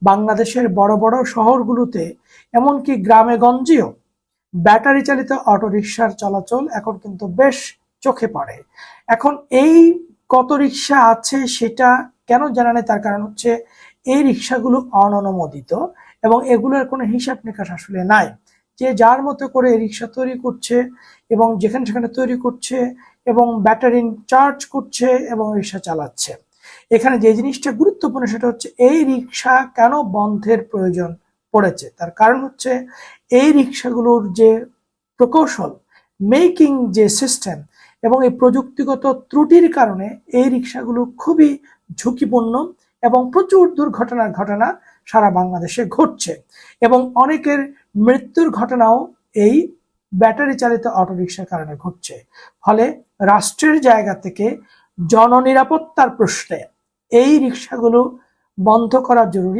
বাংলাদেশের বড় বড় শহরগুলোতে এমনকি গ্রামে গঞ্জেও ব্যাটারি চালিত অটোরিকশার চলাচল এখন কিন্তু বেশ চোখে পড়ে। এখন এই কত রিক্সা আছে সেটা কেন জানা নেই, তার কারণ হচ্ছে এই রিক্সাগুলো অননুমোদিত এবং এগুলোর কোনো হিসাব নিকাশ আসলে নাই। যে যার মতো করে রিক্সা তৈরি করছে এবং যেখানে সেখানে তৈরি করছে এবং ব্যাটারি চার্জ করছে এবং রিক্সা চালাচ্ছে। এখানে যে জিনিসটা গুরুত্বপূর্ণ সেটা হচ্ছে এই রিক্সা কেন বন্ধের প্রয়োজন পড়েছে। তার কারণ হচ্ছে এই রিক্সাগুলোর যে প্রকৌশল, মেকিং যে সিস্টেম এবং এই প্রযুক্তিগত ত্রুটির কারণে এই রিক্সাগুলো খুবই ঝুঁকিপূর্ণ এবং প্রচুর দুর্ঘটনার ঘটনা সারা বাংলাদেশে ঘটছে এবং অনেকের মৃত্যুর ঘটনাও এই ব্যাটারি চালিত অটোরিকশার কারণে ঘটছে। ফলে রাষ্ট্রের জায়গা থেকে জননিরাপত্তার প্রশ্নে এই রিক্সাগুলো বন্ধ করা জরুরি।